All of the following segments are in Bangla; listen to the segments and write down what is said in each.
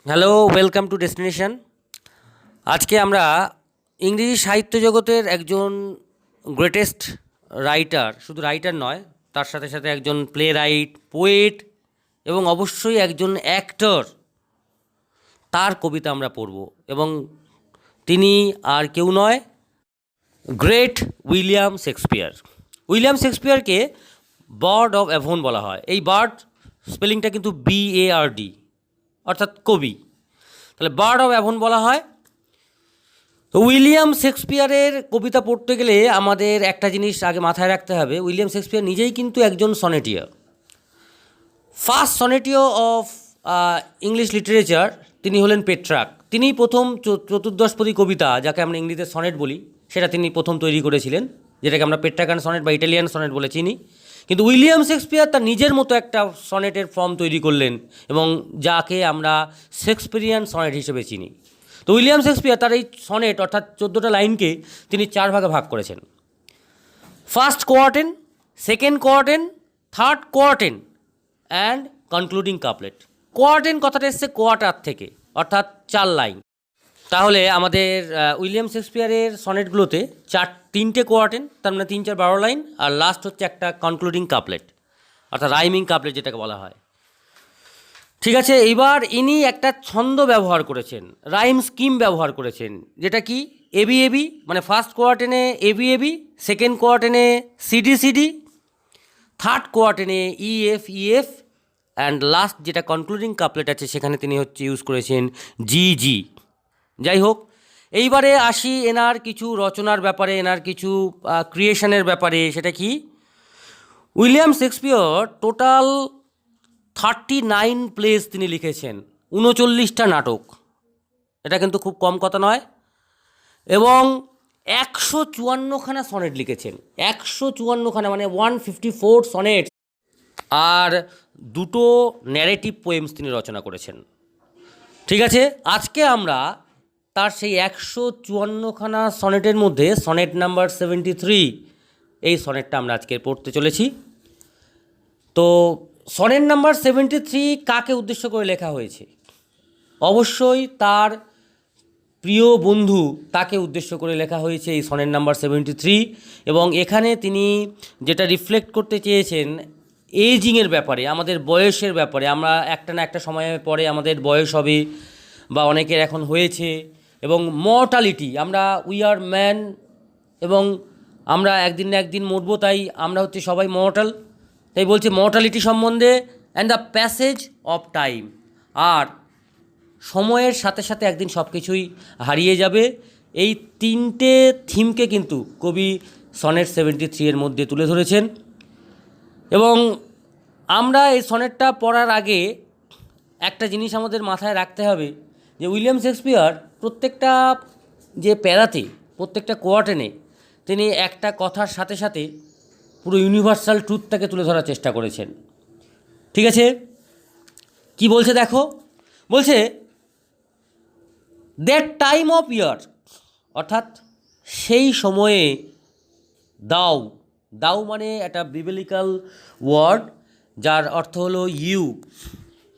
Hello, welcome to destination. আজকে আমরা ইংরেজি সাহিত্য জগতের একজন গ্রেটেস্ট রাইটার, শুধু রাইটার নয়, তার সাথে সাথে একজন প্লে রাইট, পোয়েট এবং অবশ্যই একজন অ্যাক্টর, তার কবিতা আমরা পড়ব। এবং তিনি আর কেউ নয়, গ্রেট উইলিয়াম শেক্সপিয়ার। উইলিয়াম শেক্সপিয়ারকে বার্ড অফ অ্যাভন বলা হয়। এই বার্ড স্পেলিংটা কিন্তু BARD, অর্থাৎ কবি। তাহলে বার্ড অফ অ্যাভন বলা হয়। তো উইলিয়াম শেক্সপিয়ারের কবিতা পড়তে গেলে আমাদের একটা জিনিস আগে মাথায় রাখতে হবে, উইলিয়াম শেক্সপিয়ার নিজেই কিন্তু একজন সনেটিয়ার। ফার্স্ট সনেটিয়ার অফ ইংলিশ লিটারেচার তিনি হলেন পেট্রাক। তিনিই প্রথম চতুর্দশপদী কবিতা, যাকে আমরা ইংরেজিতে সনেট বলি, সেটা তিনি প্রথম তৈরি করেছিলেন, যেটাকে আমরা পেট্রাকান সনেট বা ইটালিয়ান সনেট বলে চিনি। কিন্তু উইলিয়াম শেক্সপিয়ার তার নিজের মতো একটা সনেটের ফর্ম তৈরি করলেন, এবং যাকে আমরা শেক্সপিয়ারিয়ান সনেট হিসেবে চিনি। তো উইলিয়াম শেক্সপিয়ার তার এই সনেট অর্থাৎ 14টা লাইনকে তিনি 4 ভাগে ভাগ করেছেন: first quatrain, second quatrain, third quatrain and concluding couplet. Quatrain কথাটা এসছে কোয়ার্টার থেকে, অর্থাৎ 4 লাইন। তাহলে আমাদের উইলিয়াম শেক্সপিয়ারের সনেটগুলোতে 3টে কোয়ার্টেন, তার মানে 3 4 12 লাইন, আর লাস্ট হচ্ছে একটা কনক্লুডিং কাপলেট, অর্থাৎ রাইমিং কাপলেট যেটাকে বলা হয়। ঠিক আছে, এইবার ইনি একটা ছন্দ ব্যবহার করেছেন, রাইম স্কিম ব্যবহার করেছেন, যেটা কি ABAB, মানে ফার্স্ট কোয়ার্টেনে ABAB, সেকেন্ড কোয়ার্টেনে CDCD, থার্ড কোয়ার্টেনে EFEF, অ্যান্ড লাস্ট যেটা কনক্লুডিং কাপলেট আছে সেখানে তিনি ইউজ করেছেন GG। যাই হোক, এইবারে আসি এনার কিছু রচনার ব্যাপারে, এনার কিছু ক্রিয়েশনের ব্যাপারে। সেটা কি, উইলিয়াম শেক্সপিয়ার টোটাল 39 প্লেস তিনি লিখেছেন, 39টা নাটক। এটা কিন্তু খুব কম কথা নয়। এবং 154খানা সনেট লিখেছেন, 154খানা, মানে 154 সনেট। আর 2টো ন্যারেটিভ পোয়েমস তিনি রচনা করেছেন। ঠিক আছে, আজকে আমরা তার সেই 154খানা সনেটের মধ্যে সনেট নাম্বার 73, এই সনেটটা আমরা আজকে পড়তে চলেছি। তো সনেট নাম্বার 73 কাকে উদ্দেশ্য করে লেখা হয়েছে? অবশ্যই তার প্রিয় বন্ধু, তাকে উদ্দেশ্য করে লেখা হয়েছে এই সনেট নাম্বার 73। এবং এখানে তিনি যেটা রিফ্লেক্ট করতে চেয়েছেন এজিংয়ের ব্যাপারে, আমাদের বয়সের ব্যাপারে। আমরা একটা না একটা সময়ের পরে আমাদের বয়স হবে, বা অনেকের এখন হয়েছে। এবং মর্টালিটি, আমরা উই আর ম্যান, এবং আমরা একদিন না একদিন মরবো, তাই আমরা হচ্ছে সবাই মর্টাল। তাই বলছে মর্টালিটি সম্বন্ধে, and the passage of time, আর সময়ের সাথে সাথে একদিন সব কিছুই হারিয়ে যাবে। এই 3টে থিমকে কিন্তু কবি সনেট 73 এর মধ্যে তুলে ধরেছেন। এবং আমরা এই সনেটটা পড়ার আগে একটা জিনিস আমাদের মাথায় রাখতে হবে, যে উইলিয়াম শেক্সপিয়ার প্রত্যেকটা যে প্যারাতে, প্রত্যেকটা কোয়ার্টেনে তিনি একটা কথার সাথে সাথে পুরো ইউনিভার্সাল ট্রুথটাকে তুলে ধরার চেষ্টা করেছেন। ঠিক আছে, কি বলছে দেখো, বলছে দ্যাট টাইম অফ ইয়ার, অর্থাৎ সেই সময়ে, দাও, দাও মানে একটা বিবেলিক্যাল ওয়ার্ড, যার অর্থ হলো ইউ।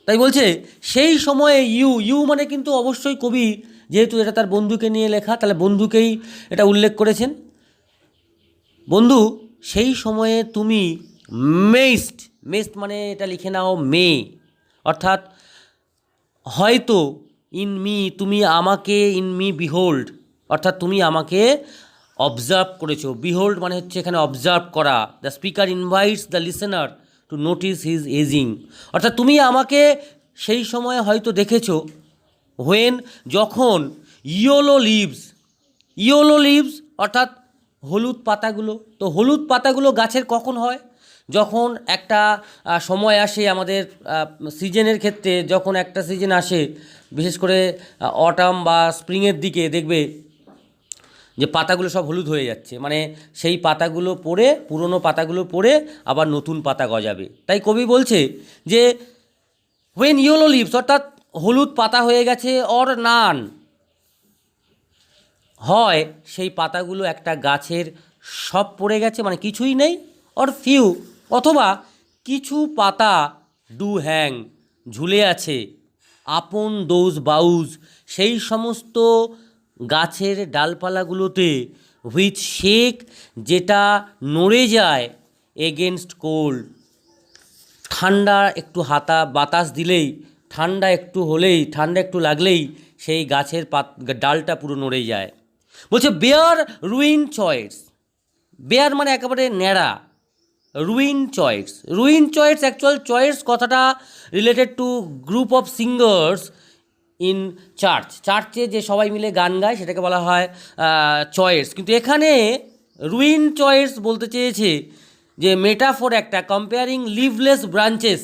তাই বলছে সেই সময়ে ইউ, ইউ মানে কিন্তু অবশ্যই কবি, যেহেতু এটা তার বন্ধুকে নিয়ে লেখা, তাহলে বন্ধুকেই এটা উল্লেখ করেছেন। বন্ধু, সেই সময়ে তুমি মেস্ট, মেস্ট মানে এটা লিখে নাও মে, অর্থাৎ হয়তো, ইন মি, তুমি আমাকে, ইন মি বিহোল্ড, অর্থাৎ তুমি আমাকে অবজার্ভ করেছো। বিহোল্ড মানে হচ্ছে এখানে অবজার্ভ করা। The speaker invites the listener to notice his ageing, অর্থাৎ তুমি আমাকে সেই সময়ে হয়তো দেখেছো। হোয়েন, যখন, ইয়োলো লিভস, ইয়োলো লিভস অর্থাৎ হলুদ পাতাগুলো। তো হলুদ পাতাগুলো গাছের কখন হয়? যখন একটা সময় আসে আমাদের সিজনের ক্ষেত্রে, যখন একটা সিজন আসে, বিশেষ করে অটাম বা স্প্রিংয়ের দিকে দেখবে যে পাতাগুলো সব হলুদ হয়ে যাচ্ছে, মানে সেই পাতাগুলো পড়ে, পুরনো পাতাগুলো পড়ে আবার নতুন পাতা গজাবে। তাই কবি বলছে যে হোয়েন ইয়েলো লিভস, অর্থাৎ হলুদ পাতা হয়ে গেছে, অর নান হয়, সেই পাতাগুলো একটা গাছের সব পড়ে গেছে, মানে কিছুই নেই, অর ফিউ, অথবা কিছু পাতা ডু হ্যাং, ঝুলে আছে, আপন দোজ বাউজ, সেই সমস্ত গাছের ডালপালাগুলোতে হুইচ শেক, যেটা নড়ে যায় এগেনস্ট কোল্ড। ঠান্ডা একটু বাতাস দিলেই, ঠান্ডা একটু হলেই, ঠান্ডা একটু লাগলেই সেই গাছের ডালটা পুরো নড়ে যায়। বলছে বেয়ার রুইন চয়েস। বেয়ার মানে একেবারে ন্যাড়া, ruin choice. Ruin choice, actual choice কথাটা related to group of singers in church. চার্চে যে সবাই মিলে গান গায় সেটাকে বলা হয় চয়েস। কিন্তু এখানে রুইন চয়েস বলতে চেয়েছে যে মেটাফোর একটা, কম্পেয়ারিং লিভলেস ব্রাঞ্চেস,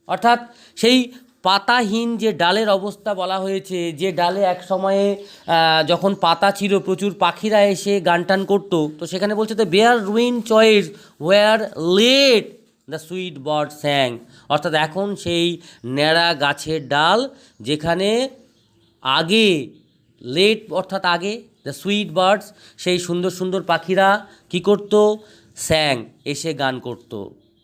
অর্থাৎ সেই পাতাহীন যে ডালের অবস্থা বলা হয়েছে, যে ডালে এক সময়ে যখন পাতা ছিল প্রচুর পাখিরা এসে গান টান করতো, তো সেখানে বলছে তো বেয়ার রুইন চয়েস where late the sweet birds sang, অর্থাৎ এখন সেই ন্যাড়া গাছের ডাল যেখানে আগে, লেট অর্থাৎ আগে, দ্য সুইট বার্ডস, সেই সুন্দর সুন্দর পাখিরা কী করতো, স্যাং, এসে গান করতো।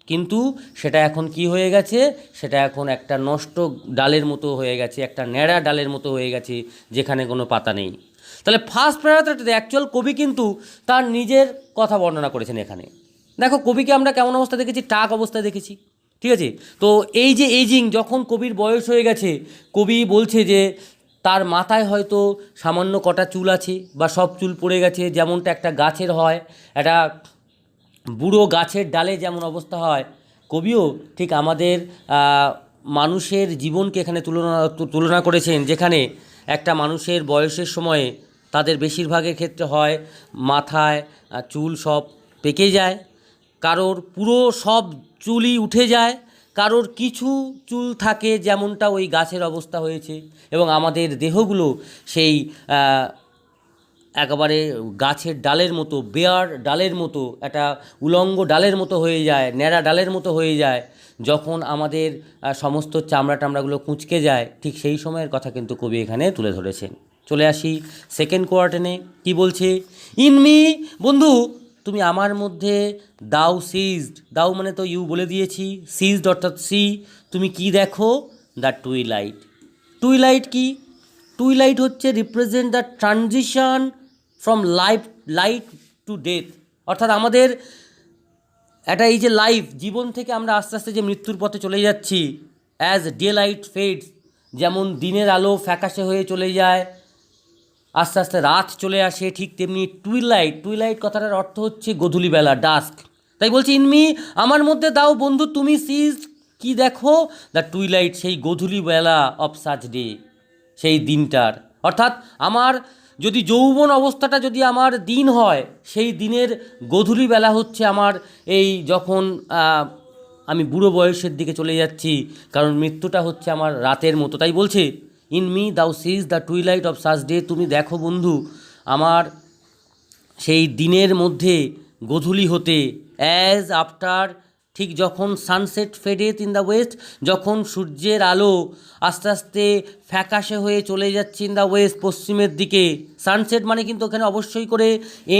কিন্তু সেটা এখন কি হয়ে গেছে, সেটা এখন একটা নষ্ট ডালের মতো হয়ে গেছে, একটা ন্যাড়া ডালের মতো হয়ে গেছে যেখানে কোনো পাতা নেই। তাহলে ফার্স্ট প্যারাগ্রাফটাতে অ্যাকচুয়াল কবি কিন্তু তার নিজের কথা বর্ণনা করেছেন এখানে। দেখো কবিকে আমরা কেমন অবস্থা দেখেছি, টাক অবস্থায় দেখেছি, ঠিক আছে। তো এই যে এজিং, যখন কবির বয়স হয়ে গেছে, কবি বলছে যে তার মাথায় হয়তো সামান্য কটা চুল আছে বা সব চুল পড়ে গেছে, যেমনটা একটা গাছের হয়, একটা বুড়ো গাছের ডালে যেমন অবস্থা হয়, কবিও ঠিক আমাদের মানুষের জীবনকে এখানে তুলনা করেছেন, যেখানে একটা মানুষের বয়সের সময়ে তাদের বেশিরভাগের ক্ষেত্রে হয় মাথায় চুল সব পেকে যায়, কারোর পুরো সব চুলই উঠে যায়, কারোর কিছু চুল থাকে যেমনটা ওই গাছের অবস্থা হয়েছে, এবং আমাদের দেহগুলো সেই একেবারে গাছের ডালের মতো, বেয়ার ডালের মতো, একটা উলঙ্গ ডালের মতো হয়ে যায়, ন্যাড়া ডালের মতো হয়ে যায় যখন আমাদের সমস্ত চামড়া টামড়াগুলো কুঁচকে যায়। ঠিক সেই সময়ের কথা কিন্তু কবি এখানে তুলে ধরেছেন। চলে আসি সেকেন্ড কোয়ার্টেনে, কি বলছে, ইন মি, বন্ধু তুমি আমার মধ্যে দাও সিজড, দাও মানে তো ইউ বলে দিয়েছি, সিজড অর্থাৎ সি, তুমি কি দেখো, দ্য টুইলাইট। টুইলাইট কি, টুইলাইট হচ্ছে represent the transition from light to death, অর্থাৎ আমাদের একটা এই যে লাইফ, জীবন থেকে আমরা আস্তে আস্তে যে মৃত্যুর পথে চলে যাচ্ছি, অ্যাজ ডে লাইট ফেডস, যেমন দিনের আলো ফ্যাকাশে হয়ে চলে যায়, আস্তে আস্তে রাত চলে আসে, ঠিক তেমনি টুইলাইট, টুইলাইট কথাটার অর্থ হচ্ছে গধূলিবেলা, ডাস্ক। তাই বলছি ইনমি, আমার মধ্যে দাও বন্ধু তুমি সিজ, কি দেখো, দ্য টুইলাইট, সেই গধূলিবেলা অফ সাচ ডে, সেই দিনটার, অর্থাৎ আমার যদি যৌবন অবস্থাটা যদি আমার দিন হয়, সেই দিনের গধূলিবেলা হচ্ছে আমার এই যখন আমি বুড়ো বয়সের দিকে চলে যাচ্ছি, কারণ মৃত্যুটা হচ্ছে আমার রাতের মতো। তাই বলছে in me thou seest the twilight of such day, তুমি দেখো বন্ধু আমার সেই দিনের মধ্যে গোধূলি হতে, অ্যাজ আফটার, ঠিক যখন sunset fadeth in the West, যখন সূর্যের আলো আস্তে আস্তে ফ্যাকাশে হয়ে চলে যাচ্ছে ইন দ্য ওয়েস্ট, পশ্চিমের দিকে। সানসেট মানে কিন্তু ওখানে অবশ্যই করে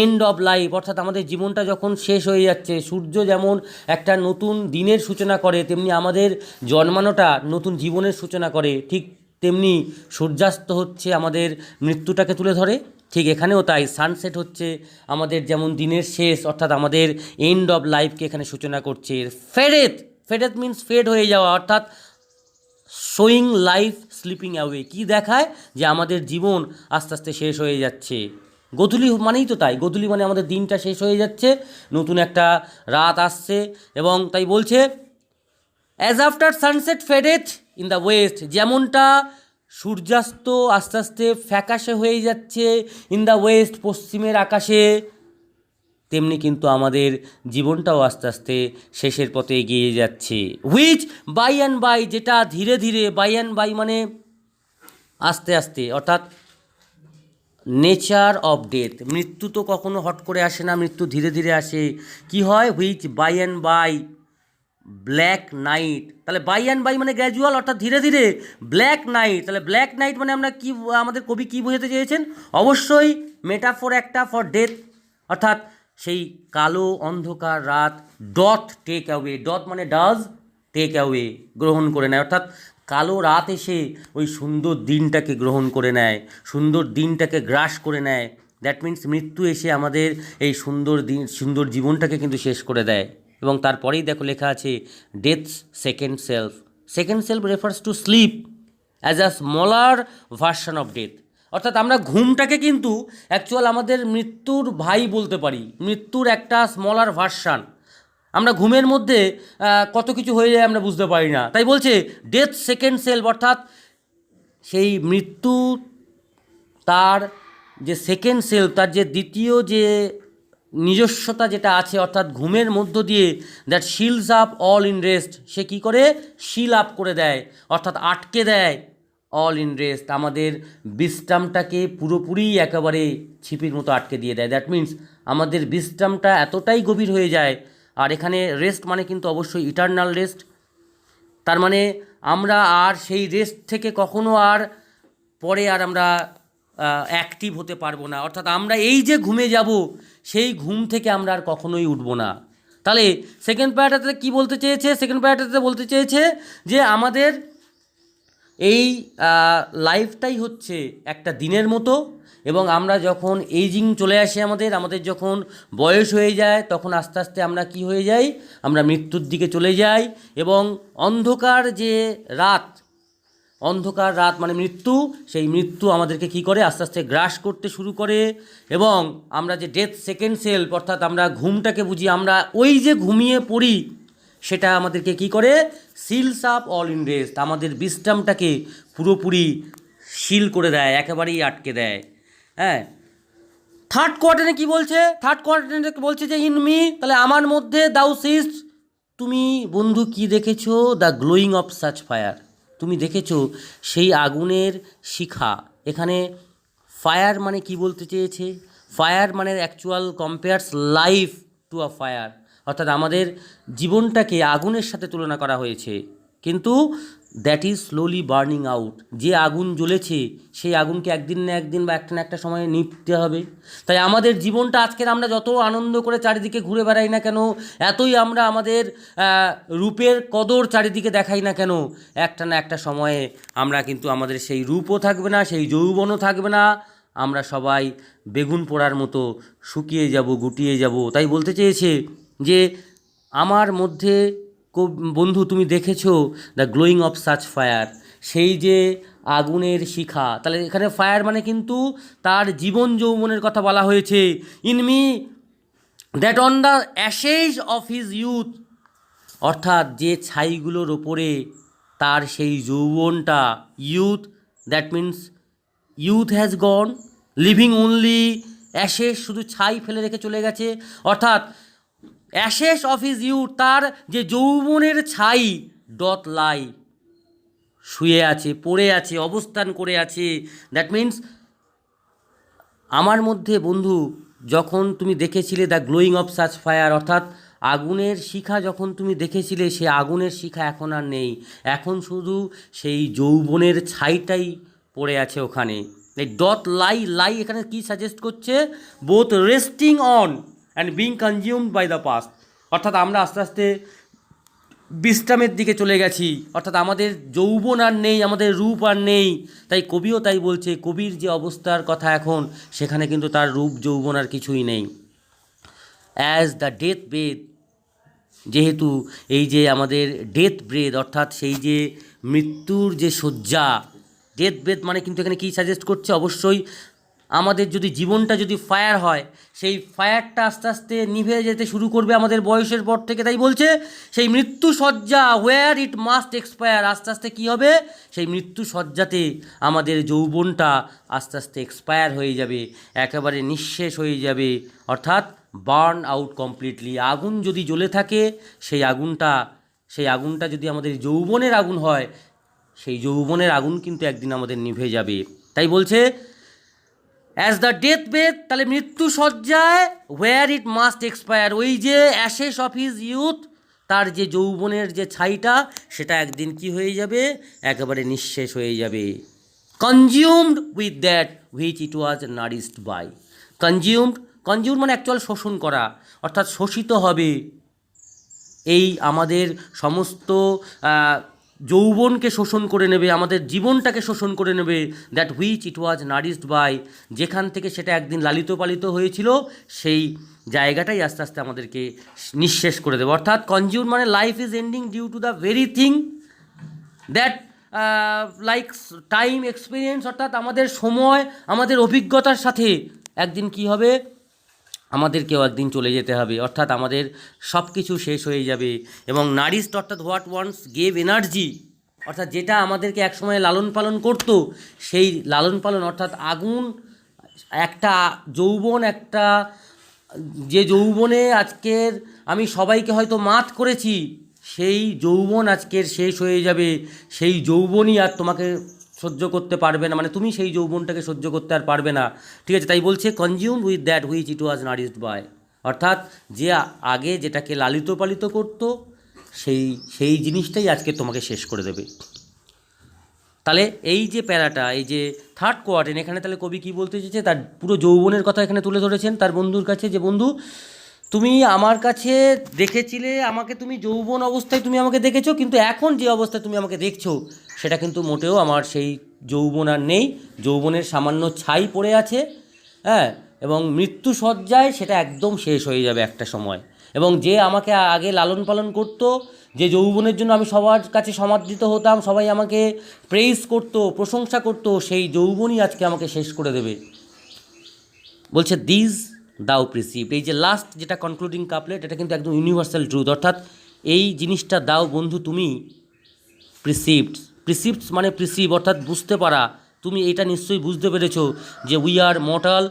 এন্ড অফ লাইফ, অর্থাৎ আমাদের জীবনটা যখন শেষ হয়ে যাচ্ছে। সূর্য যেমন একটা নতুন দিনের সূচনা করে, তেমনি আমাদের জন্মানোটা নতুন জীবনের সূচনা করে, ঠিক তেমনি সূর্যাস্ত হচ্ছে আমাদের মৃত্যুটাকে তুলে ধরে। ঠিক এখানেও তাই, সানসেট হচ্ছে আমাদের যেমন দিনের শেষ, অর্থাৎ আমাদের এন্ড অফ লাইফকে এখানে সূচনা করছে। ফেডেথ, ফেডেথ মিন্স ফেড হয়ে যাওয়া, অর্থাৎ শোয়িং লাইফ স্লিপিং অ্যাওয়ে, কী দেখায় যে আমাদের জীবন আস্তে আস্তে শেষ হয়ে যাচ্ছে। গোধূলি মানেই তো তাই, গোধূলি মানে আমাদের দিনটা শেষ হয়ে যাচ্ছে, নতুন একটা রাত আসছে। এবং তাই বলছে as after sunset fadeth in the west, যেমনটা সূর্যাস্ত আস্তে আস্তে ফ্যাকাশে হয়ে যাচ্ছে ইন দ্য ওয়েস্ট, পশ্চিমের আকাশে, তেমনি কিন্তু আমাদের জীবনটাও আস্তে আস্তে শেষের পথে এগিয়ে যাচ্ছে। হুইচ বাই অ্যান্ড বাই, যেটা ধীরে ধীরে, বাই অ্যান্ড বাই মানে আস্তে আস্তে, অর্থাৎ নেচার অফ ডেথ, মৃত্যু তো কখনো হট করে আসে না, মৃত্যু ধীরে ধীরে আসে। কি হয়, which by and by black night, তাহলে বাই অ্যান্ড বাই মানে গ্র্যাজুয়াল, অর্থাৎ ধীরে ধীরে। ব্ল্যাক নাইট, তাহলে ব্ল্যাক নাইট মানে আমরা কি, আমাদের কবি কী বোঝাতে চেয়েছেন, অবশ্যই মেটাফোর একটা ফর ডেথ, অর্থাৎ সেই কালো অন্ধকার রাত, ডথ টেক অ্যাওয়ে, ডথ মানে ডাজ, টেক অ্যাওয়ে গ্রহণ করে নেয়, অর্থাৎ কালো রাত এসে ওই সুন্দর দিনটাকে গ্রহণ করে নেয়, সুন্দর দিনটাকে গ্রাস করে নেয়। দ্যাট মিন্স মৃত্যু এসে আমাদের এই সুন্দর দিন, সুন্দর জীবনটাকে কিন্তু শেষ করে দেয়। এবং তারপরেই দেখো লেখা আছে deaths second self. Second self refers to sleep as a smaller version of death. অর্থাৎ আমরা ঘুমটাকে কিন্তু অ্যাকচুয়াল আমাদের মৃত্যুর ভাই বলতে পারি, মৃত্যুর একটা স্মলার ভার্সান। আমরা ঘুমের মধ্যে কত কিছু হয়ে যায় আমরা বুঝতে পারি না। তাই বলছে ডেথ সেকেন্ড সেলফ, অর্থাৎ সেই মৃত্যু তার যে সেকেন্ড সেলফ, তার যে দ্বিতীয় যে নিজস্বতা যেটা আছে, অর্থাৎ ঘুমের মধ্য দিয়ে that seals up all in rest, সে কী করে শিল আপ করে দেয়, অর্থাৎ আটকে দেয় অল ইন রেস্ট, আমাদের বিশ্রামটাকে পুরোপুরি একেবারে ছিপির মতো আটকে দিয়ে দেয়। দ্যাট মিন্স আমাদের বিশ্রামটা এতটাই গভীর হয়ে যায়। আর এখানে রেস্ট মানে কিন্তু অবশ্যই ইটারনাল রেস্ট। তার মানে আমরা আর সেই রেস্ট থেকে কখনো আর পরে আর আমরা অ্যাক্টিভ হতে পারবো না। অর্থাৎ আমরা এই যে ঘুমে যাব, সেই ঘুম থেকে আমরা আর কখনোই উঠবো না। তাহলে সেকেন্ড প্যারাটাতে কী বলতে চেয়েছে? সেকেন্ড প্যারাটাতে বলতে চেয়েছে যে আমাদের এই লাইফটাই হচ্ছে একটা দিনের মতো, এবং আমরা যখন এইজিং চলে আসে, আমাদের যখন বয়স হয়ে যায়, তখন আস্তে আস্তে আমরা কি হয়ে যাই? আমরা মৃত্যুর দিকে চলে যাই। এবং অন্ধকার যে রাত, অন্ধকার রাত মানে মৃত্যু, সেই মৃত্যু আমাদেরকে কি করে? আস্তে আস্তে গ্রাস করতে শুরু করে। এবং আমরা যে ডেথ সেকেন্ড সেলফ, অর্থাৎ আমরা ঘুমটাকে বুঝি, আমরা ওই যে ঘুমিয়ে পড়ি, সেটা আমাদেরকে কি করে? Seals up all in rest, আমাদের বিশ্রামটাকে পুরোপুরি সিল করে দেয়, একেবারেই আটকে দেয়। হ্যাঁ, থার্ড কোয়ার্টারে কি বলছে? থার্ড কোয়ার্টারে বলছে যে ইন মি, তাহলে আমার মধ্যে দাউ সিস্ট, তুমি বন্ধু কি দেখেছো? The glowing of such fire, তুমি দেখেছো সেই আগুনের শিখা। এখানে ফায়ার মানে কি বলতে চেয়েছে? ফায়ার মানে actual compares life to a fire, অর্থাৎ আমাদের জীবনটাকে আগুনের সাথে তুলনা করা হয়েছে। কিন্তু that is slowly burning out, যে আগুন জ্বলেছে সেই আগুনকে একদিন না একদিন বা একটা না একটা সময়ে নিভতে হবে। তাই আমাদের জীবনটা আজকের আমরা যত আনন্দ করে চারিদিকে ঘুরে বেড়াই না কেন, এতই আমরা আমাদের রূপের কদর চারিদিকে দেখাই না কেন, একটা না একটা সময়ে আমরা কিন্তু আমাদের সেই রূপও থাকবে না, সেই যৌবনও থাকবে না, আমরা সবাই বেগুন পোড়ার মতো শুকিয়ে যাব, গুটিয়ে যাব। তাই বলতে চেয়েছে যে আমার মধ্যে বন্ধু তুমি দেখেছো the glowing of such fire, সেই যে আগুনের শিখা। তাহলে এখানে ফায়ার মানে কিন্তু তার জীবন যৌবনের কথা বলা হয়েছে। In me that on the ashes of his youth, অর্থাৎ যে ছাইগুলোর ওপরে তার সেই যৌবনটা, youth, that means youth has gone, leaving only ashes, শুধু ছাই ফেলে রেখে চলে গেছে। অর্থাৎ অ্যাশেজ অফ হিজ ইউথ, তার যে যৌবনের ছাই, ডথ লাই, শুয়ে আছে, পড়ে আছে, অবস্থান করে আছে। দ্যাট মিন্স আমার মধ্যে বন্ধু যখন তুমি দেখেছিলে the glowing of such fire, অর্থাৎ আগুনের শিখা যখন তুমি দেখেছিলে, সে আগুনের শিখা এখন আর নেই, এখন শুধু সেই যৌবনের ছাইটাই পড়ে আছে ওখানে। এই ডট লাই, লাই এখানে কি সাজেস্ট করছে? Both resting on and being consumed by the past, অর্থাৎ আমরা আস্তে আস্তে বিশ্রামের দিকে চলে গেছি, অর্থাৎ আমাদের যৌবন আর নেই, আমাদের রূপ আর নেই। তাই কবিও তাই বলছে, কবির যে অবস্থার কথা এখন, সেখানে কিন্তু তার রূপ যৌবন আর কিছুই নেই। অ্যাজ দ্য ডেথ ব্রেথ, যেহেতু এই যে আমাদের ডেথ ব্রেথ, অর্থাৎ সেই যে মৃত্যুর যে শয্যা, ডেথ ব্রেথ মানে কিন্তু এখানে কী সাজেস্ট করছে? অবশ্যই আমাদের যদি জীবনটা যদি ফায়ার হয়, সেই ফায়ারটা আস্তে আস্তে নিভে যেতে শুরু করবে আমাদের বয়সের পর থেকে। তাই বলছে সেই মৃত্যু শয্যা, হোয়ার ইট মাস্ট এক্সপায়ার, আস্তে আস্তে কী হবে? সেই মৃত্যু শয্যাতে আমাদের যৌবনটা আস্তে আস্তে এক্সপায়ার হয়ে যাবে, একেবারে নিঃশেষ হয়ে যাবে, অর্থাৎ বার্ন আউট কমপ্লিটলি। আগুন যদি জ্বলে থাকে, সেই আগুনটা যদি আমাদের যৌবনের আগুন হয়, সেই যৌবনের আগুন কিন্তু একদিন আমাদের নিভে যাবে। তাই বলছে অ্যাজ দ্য ডেথ ব্রেথ, তাহলে মৃত্যু শয্যায়, হোয়ার ইট মাস্ট এক্সপায়ার, ওই যে অ্যাশেস অফ হিজ ইউথ, তার যে যৌবনের যে ছাইটা, সেটা একদিন কি হয়ে যাবে? একেবারে নিঃশেষ হয়ে যাবে। Consumed with that which it was nourished by. Consumed মানে অ্যাকচুয়াল শোষণ করা, অর্থাৎ শোষিত হবে এই আমাদের সমস্ত যৌবনকে শোষণ করে নেবে, আমাদের জীবনটাকে শোষণ করে নেবে, that which it was nourished by, যেখান থেকে সেটা একদিন লালিত পালিত হয়েছিল, সেই জায়গাটাই আস্তে আস্তে আমাদেরকে নিঃশেষ করে দেবে। অর্থাৎ কনজিউম মানে life is ending due to the very thing that like time experience, অর্থাৎ আমাদের সময়, আমাদের অভিজ্ঞতার সাথে একদিন কি হবে, আমাদেরকেও একদিন চলে যেতে হবে, অর্থাৎ আমাদের সব কিছু শেষ হয়ে যাবে। এবং নারিস্ট অর্থাৎ হোয়াট ওয়ান্স গেভ এনার্জি, অর্থাৎ যেটা আমাদেরকে একসময় লালন পালন করতো, সেই লালন পালন অর্থাৎ আগুন, একটা যৌবন, একটা যে যৌবনে আজকের আমি সবাইকে হয়তো মাত করেছি, সেই যৌবন আজকের শেষ হয়ে যাবে। সেই যৌবনই আর তোমাকে সহ্য করতে পারবে না, মানে তুমি সেই যৌবনটাকে সহ্য করতে আর পারবে না। ঠিক আছে, তাই বলছে consume with that which it was nourished by, অর্থাৎ যে আগে যেটাকে লালিত পালিত করতো, সেই সেই জিনিসটাই আজকে তোমাকে শেষ করে দেবে। তাহলে এই যে প্যারাটা, এই যে থার্ড কোয়ার্টেন, এখানে তাহলে কবি কী বলতে চেয়েছে, তার পুরো যৌবনের কথা এখানে তুলে ধরেছেন তার বন্ধুর কাছে, যে বন্ধু তুমি আমার কাছে দেখেছিলে আমাকে, তুমি যৌবন অবস্থায় তুমি আমাকে দেখেছো, কিন্তু এখন যে অবস্থায় তুমি আমাকে দেখছো সেটা কিন্তু মোটেও আমার সেই যৌবন আর নেই, যৌবনের সামান্য ছাই পড়ে আছে, হ্যাঁ, এবং মৃত্যু সজ্জায় সেটা একদম শেষ হয়ে যাবে একটা সময়। এবং যে আমাকে আগে লালন পালন করতো, যে যৌবনের জন্য আমি সবার কাছে সমাদৃত হতাম, সবাই আমাকে প্রেইজ করতো, প্রশংসা করতো, সেই যৌবনই আজকে আমাকে শেষ করে দেবে। বলছে দিস দাও প্রিসিভড, এই যে লাস্ট যেটা কনক্লুডিং কাপলেট, এটা কিন্তু একদম ইউনিভার্সাল ট্রুথ, অর্থাৎ এই জিনিসটা দাও বন্ধু তুমি, প্রিসিভডস মানে প্রিসিভ অর্থাৎ বুঝতে পারা, তুমি এটা নিশ্চয়ই বুঝতে পেরেছো যে we are mortal,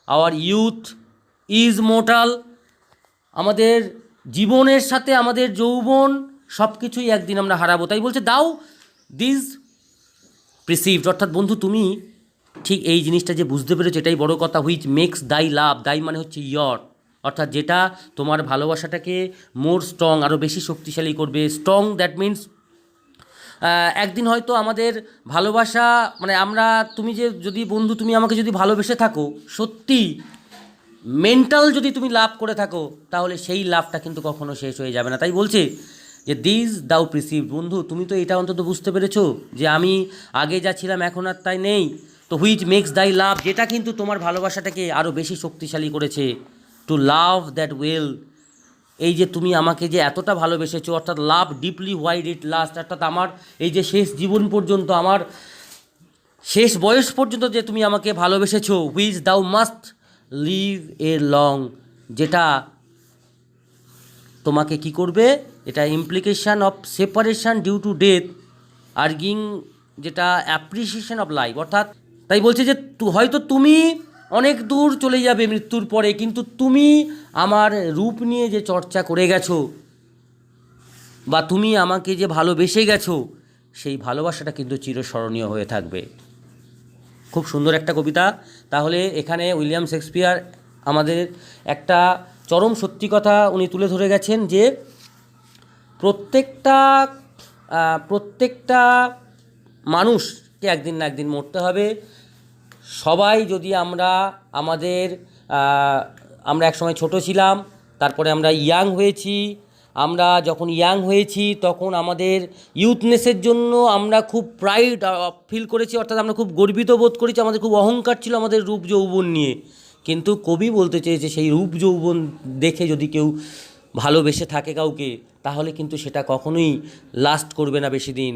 hour youth is mortal, আমাদের জীবনের সাথে আমাদের যৌবন সব কিছুই একদিন আমরা হারাবো। তাই বলছে দাও দিস প্রিসিভড, অর্থাৎ বন্ধু তুমি ঠিক এই জিনিসটা যে বুঝতে পেরেছো এটাই বড় কথা। হুইচ মেক্স দাই লাভ, দাই মানে হচ্ছে ইয়র, অর্থাৎ যেটা তোমার ভালোবাসাটাকে মোর স্ট্রং, আরও বেশি শক্তিশালী করবে। স্ট্রং দ্যাট মিন্স একদিন হয়তো আমাদের ভালোবাসা, মানে আমরা, তুমি যে যদি বন্ধু তুমি আমাকে যদি ভালোবেসে থাকো সত্যি, মেন্টাল যদি তুমি লাভ করে থাকো, তাহলে সেই লাভটা কিন্তু কখনো শেষ হয়ে যাবে না। তাই বলছে যে দিস দাও প্রিসিভ, বন্ধু তুমি তো এটা অন্তত বুঝতে পেরেছো যে আমি আগে যা ছিলাম এখন আর তাই নেই। তো হুইচ মেক্স দাই লাভ, যেটা কিন্তু তোমার ভালোবাসাটাকে আরও বেশি শক্তিশালী করেছে। টু লাভ দ্যাট ওয়েল, এই যে তুমি আমাকে যে এতটা ভালোবেসেছো, অর্থাৎ লাভ ডিপলি হোয়াইড ইট লাস্ট, অর্থাৎ আমার এই যে শেষ জীবন পর্যন্ত, আমার শেষ বয়স পর্যন্ত যে তুমি আমাকে ভালোবেসেছো। Which thou must leave ere long, যেটা তোমাকে কি করবে, এটা implication of separation due to death, arguing যেটা অ্যাপ্রিসিয়েশন অফ লাইফ, অর্থাৎ তাই বলছে যে হয়তো তুমি অনেক দূর চলে যাবে মৃত্যুর পরে, কিন্তু তুমি আমার রূপ নিয়ে যে চর্চা করে গেছো, বা তুমি আমাকে যে ভালোবেসে গেছো, সেই ভালোবাসাটা কিন্তু চিরস্মরণীয় হয়ে থাকবে। খুব সুন্দর একটা কবিতা। তাহলে এখানে উইলিয়াম শেক্সপিয়ার আমাদের একটা চরম সত্যি কথা উনি তুলে ধরে গেছেন, যে প্রত্যেকটা মানুষকে একদিন না একদিন মরতে হবে। সবাই যদি আমরা একসময় ছোট ছিলাম, তারপরে আমরা ইয়াং হয়েছি, আমরা যখন ইয়াং হয়েছি তখন আমাদের ইউথনেসের জন্য আমরা খুব প্রাইড ফিল করেছি, অর্থাৎ আমরা খুব গর্বিত বোধ করেছি, আমাদের খুব অহংকার ছিল আমাদের রূপ যৌবন নিয়ে। কিন্তু কবি বলতে চেয়েছে সেই রূপ যৌবন দেখে যদি কেউ ভালোবেসে থাকে কাউকে, তাহলে কিন্তু সেটা কখনোই লাস্ট করবে না বেশি দিন।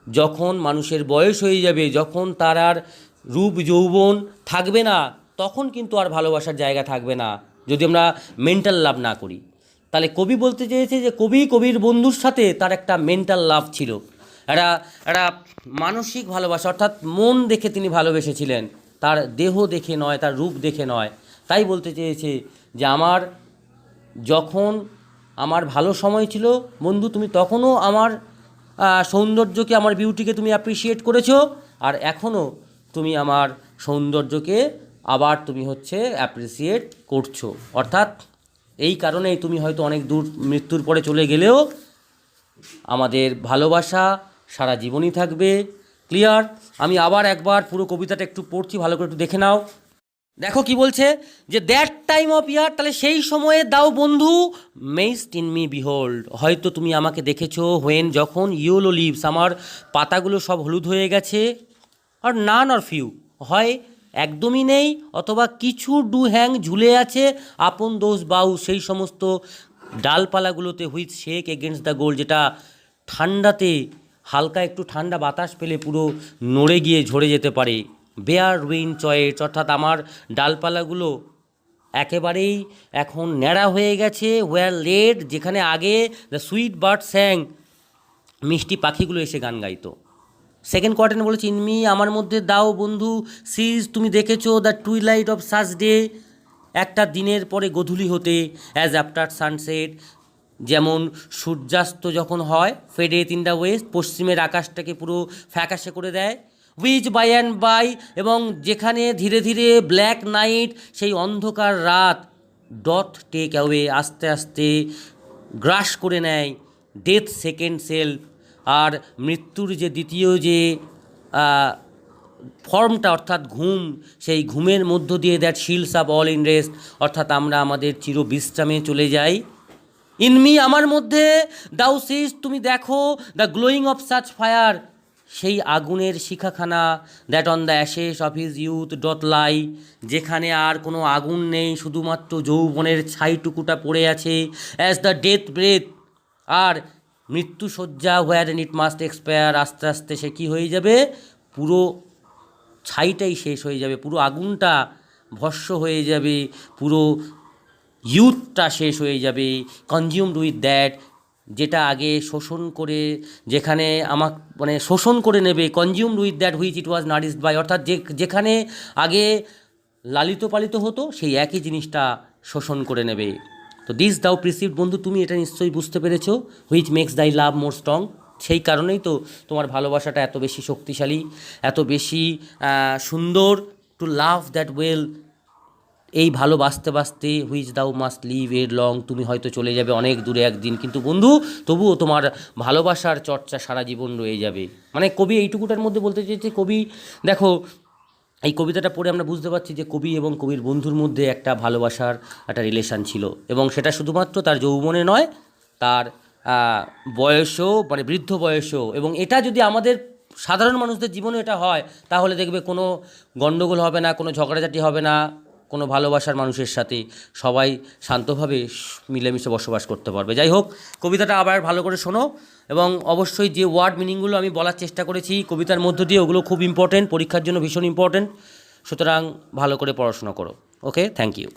যখন মানুষের বয়স হয়ে যাবে, যখন তার আর রূপ যৌবন থাকবে না, তখন কিন্তু আর ভালোবাসার জায়গা থাকবে না, যদি আমরা মেন্টাল লাভ না করি। তাহলে কবি বলতে চেয়েছে যে কবির বন্ধুর সাথে তার একটা মেন্টাল লাভ ছিল, একটা মানসিক ভালোবাসা, অর্থাৎ মন দেখে তিনি ভালোবেসেছিলেন, তার দেহ দেখে নয়, তার রূপ দেখে নয়। তাই বলতে চেয়েছে যে যখন আমার ভালো সময় ছিল বন্ধু, তুমি তখনও আমার সৌন্দর্যকে, আমার বিউটিকে তুমি অ্যাপ্রিসিয়েট করেছো, আর এখনও তুমি আমার সৌন্দর্যকে আবার তুমি অ্যাপ্রিসিয়েট করছো। অর্থাৎ এই কারণেই তুমি হয়তো অনেক দূর মৃত্যুর পরে চলে গেলেও আমাদের ভালোবাসা সারা জীবনই থাকবে। ক্লিয়ার? আমি আবার একবার পুরো কবিতাটা একটু পড়ছি, ভালো করে একটু দেখে নাও। দেখো কি বলছে, যে দ্যাট টাইম অফ ইয়ার, তাহলে সেই সময়ে দাও বন্ধু, মেইস্ট ইন মি বিহোল্ড, হয়তো তুমি আমাকে দেখেছো, হোয়েন যখন, ইয়েলো লিভস, আমার পাতাগুলো সব হলুদ হয়ে গেছে, আর নান অর ফিউ, হয় একদমই নেই অথবা কিছু ডু হ্যাং ঝুলে আছে, আপন দোষ বাউ, সেই সমস্ত ডালপালাগুলোতে, which shake against the cold, যেটা ঠান্ডাতে হালকা একটু ঠান্ডা বাতাস পেলে পুরো নড়ে গিয়ে ঝরে যেতে পারে। বেয়ার উইন চয়েস, অর্থাৎ আমার ডালপালাগুলো একেবারেই এখন ন্যাড়া হয়ে গেছে, ওয়ার লেড, যেখানে আগে দ্য সুইট বার্ড স্যাং, মিষ্টি পাখিগুলো এসে গান গাইতো। সেকেন্ড কোয়ার্টারে বলেছে, ইনমি, আমার মধ্যে দাও বন্ধু, সিজ, তুমি দেখেছো, the twilight of such day, একটা দিনের পরে গধূলি হতে, অ্যাজ আফটার সানসেট, যেমন সূর্যাস্ত যখন হয়, ফেডেথ ইন দ্য ওয়েস্ট, পশ্চিমের আকাশটাকে পুরো ফ্যাকাশে করে দেয়, উইচ বাই অ্যান্ড বাই, এবং যেখানে ধীরে ধীরে ব্ল্যাক নাইট, সেই অন্ধকার রাত, ডথ টেক অ্যাওয়ে, আস্তে আস্তে গ্রাস করে নেয়, ডেথ সেকেন্ড সেলফ, আর মৃত্যুর যে দ্বিতীয় যে ফর্মটা, অর্থাৎ ঘুম, সেই ঘুমের মধ্য দিয়ে that seals up all in rest, অর্থাৎ আমরা আমাদের চির বিশ্রামে চলে যাই। ইনমি, আমার মধ্যে, দাউ সিস, তুমি দেখো, the glowing of such fire, সেই আগুনের শিখাখানা, that on the ashes of his youth doth lie, যেখানে আর কোনো আগুন নেই, শুধুমাত্র যৌবনের ছাইটুকুটা পড়ে আছে, অ্যাজ দ্য ডেথ ব্রেথ, আর মৃত্যুশয্যা, হোয়ার ইট মাস্ট এক্সপায়ার, আস্তে আস্তে সে কী হয়ে যাবে, পুরো ছাইটাই শেষ হয়ে যাবে, পুরো আগুনটা ভস্ম হয়ে যাবে, পুরো ইউথটা শেষ হয়ে যাবে, কনজিউমড উইথ দ্যাট, যেটা আগে শোষণ করে, যেখানে মানে শোষণ করে নেবে, consumed with that which it was nourished by, অর্থাৎ যেখানে আগে লালিত পালিত হতো, সেই একই জিনিসটা শোষণ করে নেবে। তো দিস দাও প্রিসিভড, বন্ধু তুমি এটা নিশ্চয়ই বুঝতে পেরেছো, হুইচ মেক্স দাই লাভ মোর স্ট্রং, সেই কারণেই তো তোমার ভালোবাসাটা এত বেশি শক্তিশালী, এত বেশি সুন্দর, টু লাভ দ্যাট ওয়েল, এই ভালোবাসতে বাসতে, হুইচ দাউ মাস্ট লিভ এর লং, তুমি হয়তো চলে যাবে অনেক দূরে একদিন, কিন্তু বন্ধু তবুও তোমার ভালোবাসার চর্চা সারা জীবন রয়ে যাবে। মানে কবি এইটুকুটার মধ্যে বলতে চেয়েছে, কবি দেখো এই কবিতাটা পড়ে আমরা বুঝতে পারছি যে কবি এবং কবির বন্ধুর মধ্যে একটা ভালোবাসার একটা রিলেশান ছিল, এবং সেটা শুধুমাত্র তার যৌবনে নয়, তার বয়সেও, মানে বৃদ্ধ বয়সেও, এবং এটা যদি আমাদের সাধারণ মানুষদের জীবনে এটা হয়, তাহলে দেখবে কোনো গণ্ডগোল হবে না, কোনো ঝগড়াঝাটি হবে না, কোনো ভালোবাসার মানুষের সাথে সবাই শান্তভাবে মিলেমিশে বসবাস করতে পারবে। যাই হোক, কবিতাটা আবার ভালো করে শোনো, এবং অবশ্যই যে ওয়ার্ড মিনিংগুলো আমি বলার চেষ্টা করেছি কবিতার মধ্য দিয়ে, ওগুলো খুব ইম্পর্টেন্ট, পরীক্ষার জন্য ভীষণ ইম্পর্টেন্ট, সুতরাং ভালো করে পড়াশোনা করো। ওকে, থ্যাংক ইউ।